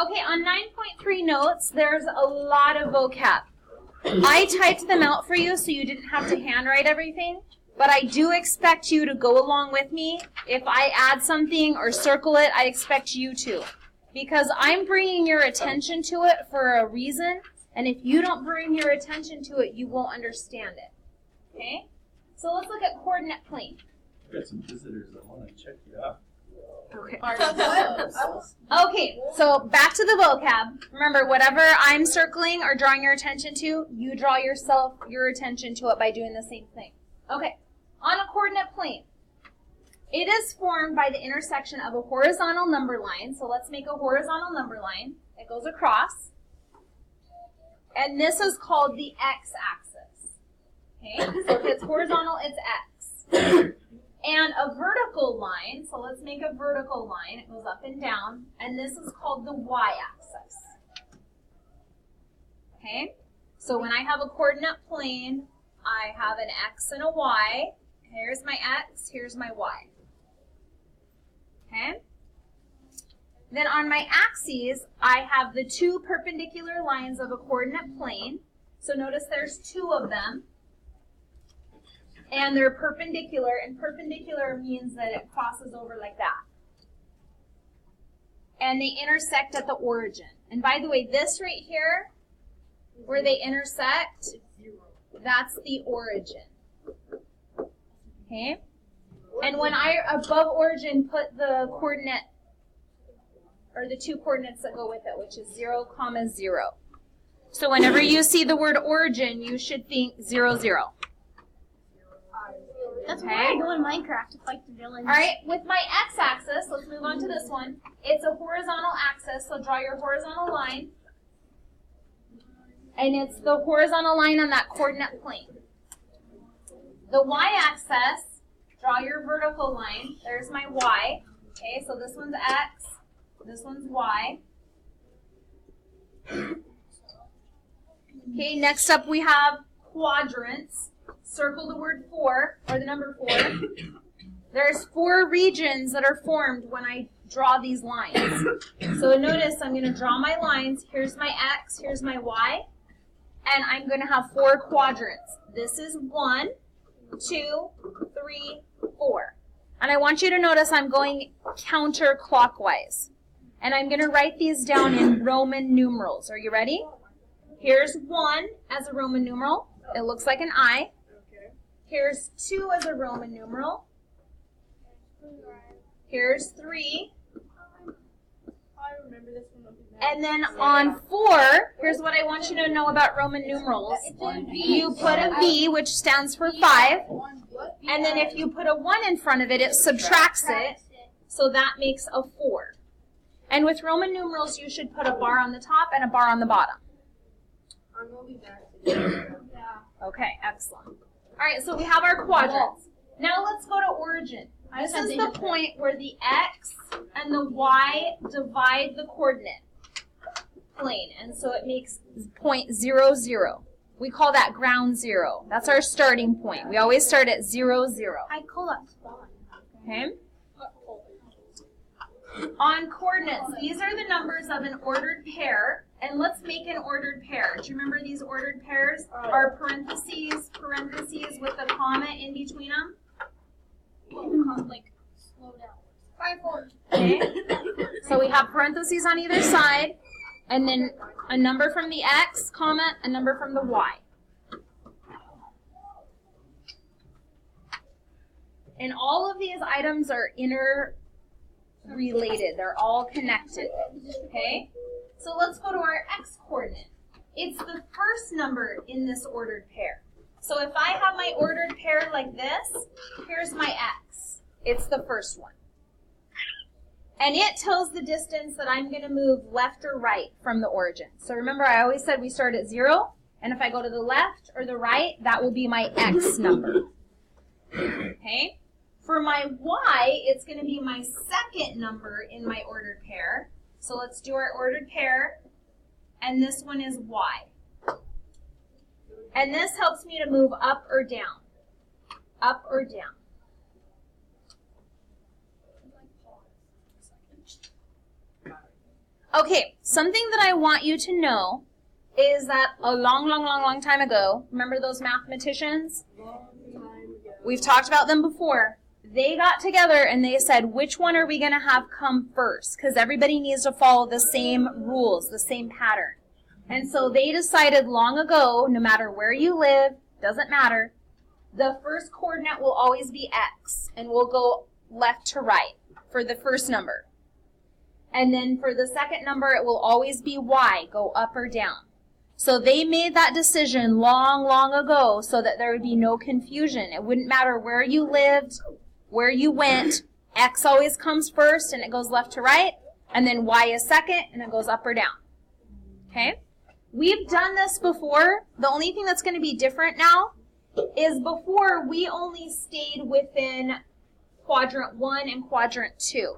Okay, on 9.3 notes, there's a lot of vocab. I typed them out for you so you didn't have to handwrite everything, but I do expect you to go along with me. If I add something or circle it, I expect you to, because I'm bringing your attention to it for a reason, and if you don't bring your attention to it, you won't understand it. Okay? So let's look at coordinate plane. I've got some visitors that want to check you out. Okay. Okay, so back to the vocab. Remember, whatever I'm circling or drawing your attention to, you draw your attention to it by doing the same thing. Okay, on a coordinate plane, it is formed by the intersection of a horizontal number line. So let's make a horizontal number line that goes across. And this is called the x-axis. Okay, so if it's horizontal, it's x. And a vertical line, so let's make a vertical line. It goes up and down, and this is called the y-axis. Okay, so when I have a coordinate plane, I have an x and a y. Here's my x, here's my y. Okay, then on my axes, I have the two perpendicular lines of a coordinate plane. So notice there's two of them. And they're perpendicular, and perpendicular means that it crosses over like that. And they intersect at the origin. And by the way, this right here, where they intersect, that's the origin. Okay? And when I, above origin, put the coordinate, or the two coordinates that go with it, which is 0, 0. So whenever you see the word origin, you should think 0, 0. That's why I go in Minecraft to fight the villains. All right, with my x-axis, let's move on to this one. It's a horizontal axis, so draw your horizontal line. And it's the horizontal line on that coordinate plane. The y-axis, draw your vertical line. There's my y. Okay, so this one's x, this one's y. Okay, next up we have quadrants. Circle the word 4, or the number 4. There's 4 regions that are formed when I draw these lines. So notice I'm going to draw my lines. Here's my x, here's my y, and I'm going to have 4 quadrants. This is 1, 2, 3, 4. And I want you to notice I'm going counterclockwise. And I'm going to write these down in Roman numerals. Are you ready? Here's 1 as a Roman numeral. It looks like an I. Here's 2 as a Roman numeral. Here's 3. I remember this one. And then on 4, here's what I want you to know about Roman numerals. You put a V, which stands for 5. And then if you put a 1 in front of it, it subtracts it. So that makes a 4. And with Roman numerals, you should put a bar on the top and a bar on the bottom. Okay, excellent. All right, so we have our quadrants. Now let's go to origin. This is the point where the x and the y divide the coordinate plane, and so it makes point 0, 0. We call that ground zero. That's our starting point. We always start at 0, 0. I call that spawn. Okay? On coordinates, these are the numbers of an ordered pair. And let's make an ordered pair. Do you remember these ordered pairs are parentheses with a comma in between them? Like, slow down. 5, 4. Okay. So we have parentheses on either side, and then a number from the x, comma, a number from the y. And all of these items are interrelated. They're all connected. Okay? So let's go to our x-coordinate. It's the first number in this ordered pair. So if I have my ordered pair like this, here's my x. It's the first one. And it tells the distance that I'm going to move left or right from the origin. So remember, I always said we start at 0, and if I go to the left or the right, that will be my x number. Okay? For my y, it's going to be my second number in my ordered pair. So let's do our ordered pair, and this one is y. And this helps me to move up or down. Up or down. Okay, something that I want you to know is that a long time ago, remember those mathematicians? We've talked about them before. They got together and they said, which one are we going to have come first? Because everybody needs to follow the same rules, the same pattern. And so they decided long ago, no matter where you live, doesn't matter, the first coordinate will always be x, and we'll go left to right for the first number. And then for the second number, it will always be y, go up or down. So they made that decision long ago so that there would be no confusion. It wouldn't matter where you lived, where you went, x always comes first and it goes left to right, and then y is second and it goes up or down. Okay? We've done this before. The only thing that's going to be different now is before we only stayed within quadrant 1 and quadrant 2.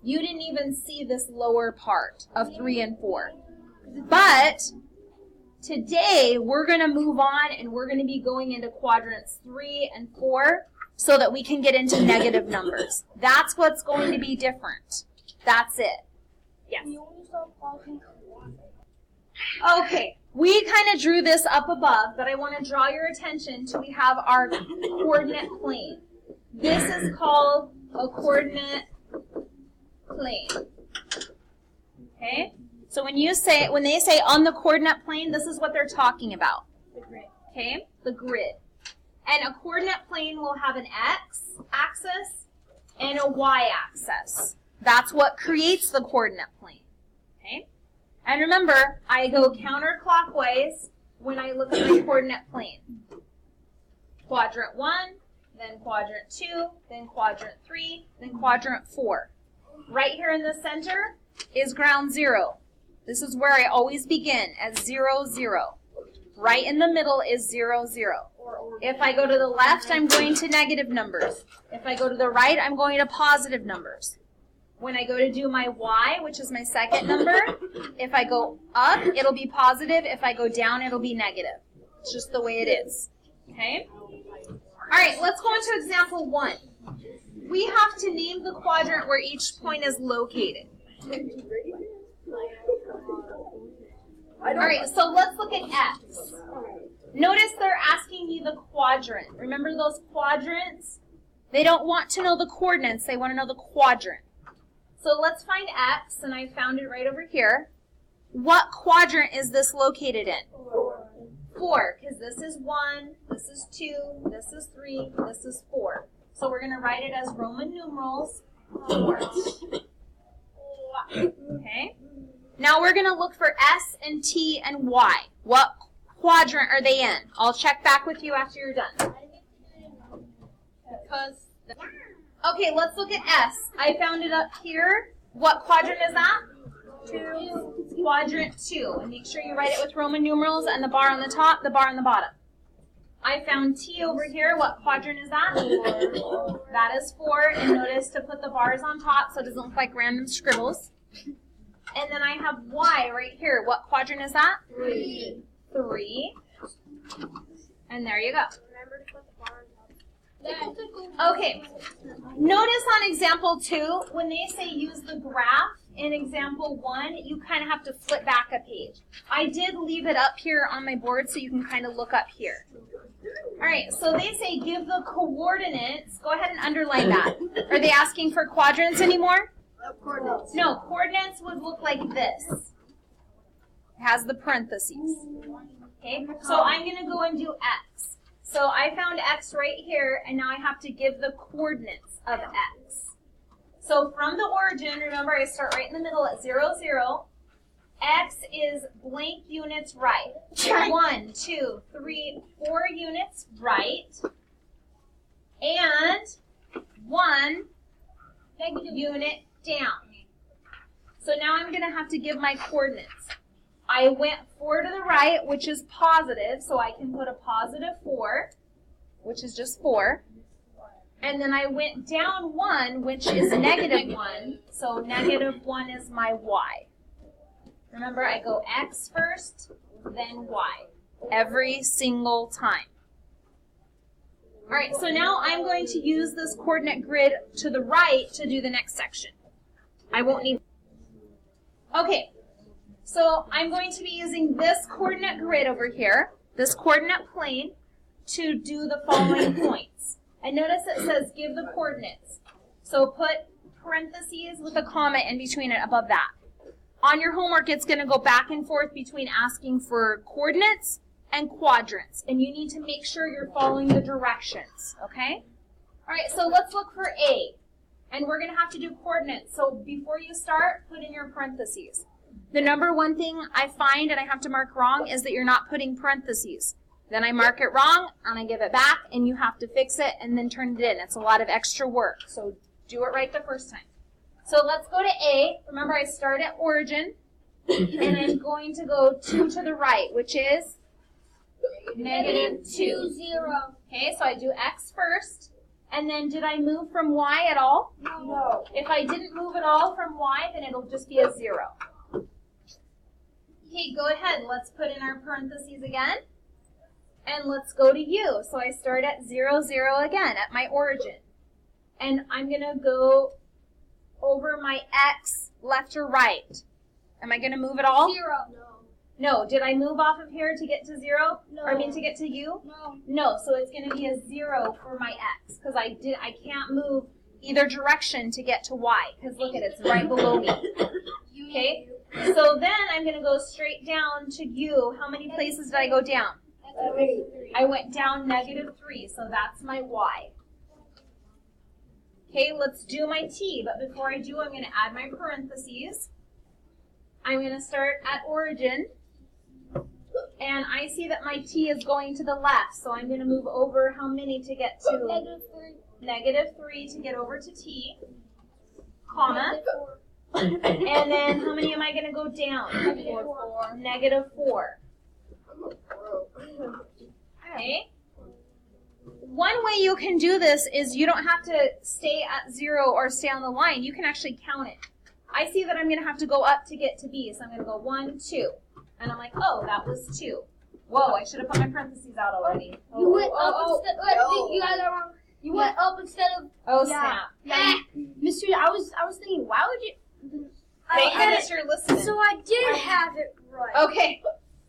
You didn't even see this lower part of 3 and 4. But today we're going to move on and we're going to be going into quadrants 3 and 4 so that we can get into negative numbers. That's what's going to be different. That's it. Yes. Okay, we kind of drew this up above, but I want to draw your attention to we have our coordinate plane. This is called a coordinate plane. Okay? So when they say on the coordinate plane, this is what they're talking about. The grid. Okay? The grid. And a coordinate plane will have an x-axis and a y-axis. That's what creates the coordinate plane. Okay? And remember, I go counterclockwise when I look at my coordinate plane. Quadrant 1, then quadrant 2, then quadrant 3, then quadrant 4. Right here in the center is ground 0. This is where I always begin at 0, 0. Right in the middle is 0, 0. If I go to the left, I'm going to negative numbers. If I go to the right, I'm going to positive numbers. When I go to do my y, which is my second number, if I go up, it'll be positive. If I go down, it'll be negative. It's just the way it is. Okay? All right, let's go into example 1. We have to name the quadrant where each point is located. All right, so let's look at x. Notice they're asking me the quadrant. Remember those quadrants? They don't want to know the coordinates. They want to know the quadrant. So let's find x, and I found it right over here. What quadrant is this located in? 4, because this is 1, this is 2, this is 3, this is 4. So we're going to write it as Roman numerals 4. Okay? Now we're going to look for s and t and y. What quadrant are they in? I'll check back with you after you're done. Okay, let's look at S. I found it up here. What quadrant is that? 2. Quadrant 2. And make sure you write it with Roman numerals and the bar on the top, the bar on the bottom. I found T over here. What quadrant is that? 4. That is 4. And notice to put the bars on top so it doesn't look like random scribbles. And then I have Y right here. What quadrant is that? 3. 3. And there you go. Remember to put the bar on top. Okay, notice on example 2, when they say use the graph in example 1, you kind of have to flip back a page. I did leave it up here on my board so you can kind of look up here. All right, so they say give the coordinates. Go ahead and underline that. Are they asking for quadrants anymore? Coordinates. No, coordinates would look like this. It has the parentheses. Okay, so I'm going to go and do x. So I found x right here, and now I have to give the coordinates of x. So from the origin, remember I start right in the middle at 0, 0. X is blank units right. 1, 2, 3, 4 units right. And 1 unit down. So now I'm going to have to give my coordinates. I went 4 to the right, which is positive, so I can put a positive 4, which is just 4. And then I went down 1, which is negative 1, so negative 1 is my y. Remember, I go x first, then y, every single time. All right, so now I'm going to use this coordinate grid to the right to do the next section. I won't need. Okay, so I'm going to be using this coordinate grid over here, this coordinate plane, to do the following points. And notice it says give the coordinates. So put parentheses with a comma in between it above that. On your homework, it's going to go back and forth between asking for coordinates and quadrants. And you need to make sure you're following the directions, okay? All right, so let's look for A. And we're going to have to do coordinates. So before you start, put in your parentheses. The number one thing I find and I have to mark wrong is that you're not putting parentheses. Then I mark it wrong and I give it back and you have to fix it and then turn it in. It's a lot of extra work. So do it right the first time. So let's go to A. Remember I start at origin and I'm going to go 2 to the right, which is negative 2. 0. Okay, so I do X first. And then did I move from Y at all? No. If I didn't move at all from Y, then it'll just be a 0. Okay, go ahead. Let's put in our parentheses again. And let's go to U. So I start at 0, 0 again at my origin. And I'm going to go over my X left or right. Am I going to move at all? 0. No. No. Did I move off of here to get to 0? No. Or I mean to get to U? No. No, so it's going to be a 0 for my X because I can't move either direction to get to Y because look at it, it's right below me. Okay? So then I'm going to go straight down to U. How many places did I go down? 3. I went down negative 3, so that's my Y. Okay, let's do my T, but before I do, I'm going to add my parentheses. I'm going to start at origin. And I see that my T is going to the left, so I'm going to move over how many to get to? -3. Negative 3 to get over to T, comma. -4. And then how many am I going to go down? -4. Negative 4. Okay? One way you can do this is you don't have to stay at 0 or stay on the line. You can actually count it. I see that I'm going to have to go up to get to B, so I'm going to go 1, 2. And I'm like, oh, that was 2. Whoa, I should have put my parentheses out already. You went up instead. You got that wrong. You went up instead of. Oh, Yeah. snap. Mr. I was thinking, why would you? Thank goodness you're listening. So I did have it right. Okay.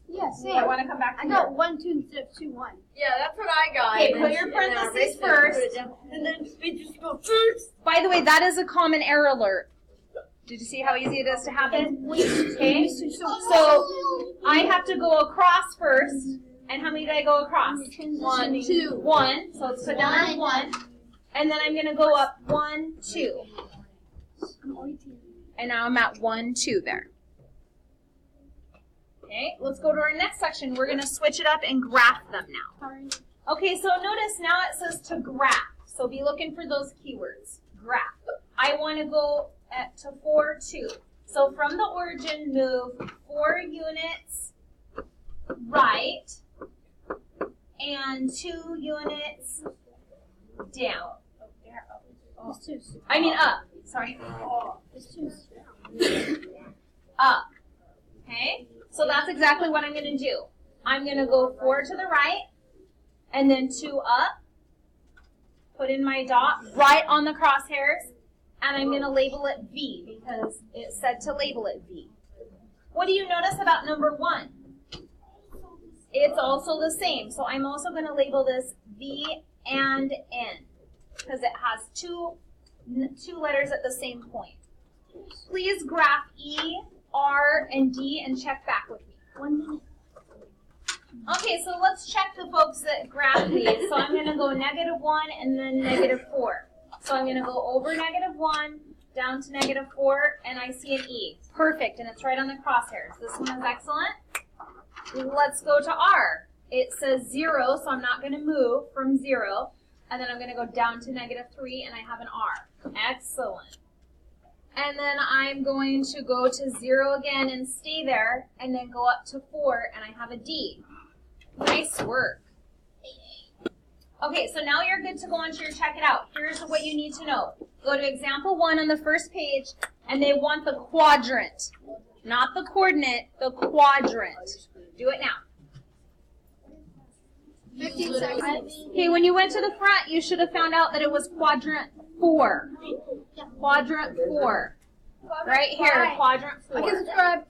Yeah, I same. want to come back to I here. got 1, 2 instead of 2, 1. Yeah, that's what I got. Okay, And put then your she- and then I parentheses erased it and put first. it down. And then we just go first. By the way, that is a common error alert. Did you see how easy it is to happen? Okay. So I have to go across first. And how many did I go across? 1, 2. 1. So let's put down 1. And then I'm going to go up 1, 2. And now I'm at 1, 2 there. Okay, let's go to our next section. We're going to switch it up and graph them now. Okay, so notice now it says to graph. So be looking for those keywords. Graph. I want to go to 4, 2. So from the origin, move 4 units right and 2 units down. I mean up. Sorry. Up. Okay? So that's exactly what I'm going to do. I'm going to go 4 to the right and then 2 up. Put in my dot right on the crosshairs. And I'm going to label it V because it said to label it V. What do you notice about number 1? It's also the same. So I'm also going to label this V and N because it has two letters at the same point. Please graph E, R, and D and check back with me. 1 minute. Okay, so let's check the folks that graph these. So I'm going to go -1 and then -4. So I'm going to go over -1, down to -4, and I see an E. Perfect, and it's right on the crosshairs. This one is excellent. Let's go to R. It says 0, so I'm not going to move from 0. And then I'm going to go down to -3, and I have an R. Excellent. And then I'm going to go to 0 again and stay there, and then go up to 4, and I have a D. Nice work. Okay, so now you're good to go on to your check it out. Here's what you need to know. Go to example 1 on the first page, and they want the quadrant. Not the coordinate, the quadrant. Do it now. 15 seconds. Okay, when you went to the front, you should have found out that it was quadrant 4. Quadrant 4. Right here, quadrant 4. I can subscribe.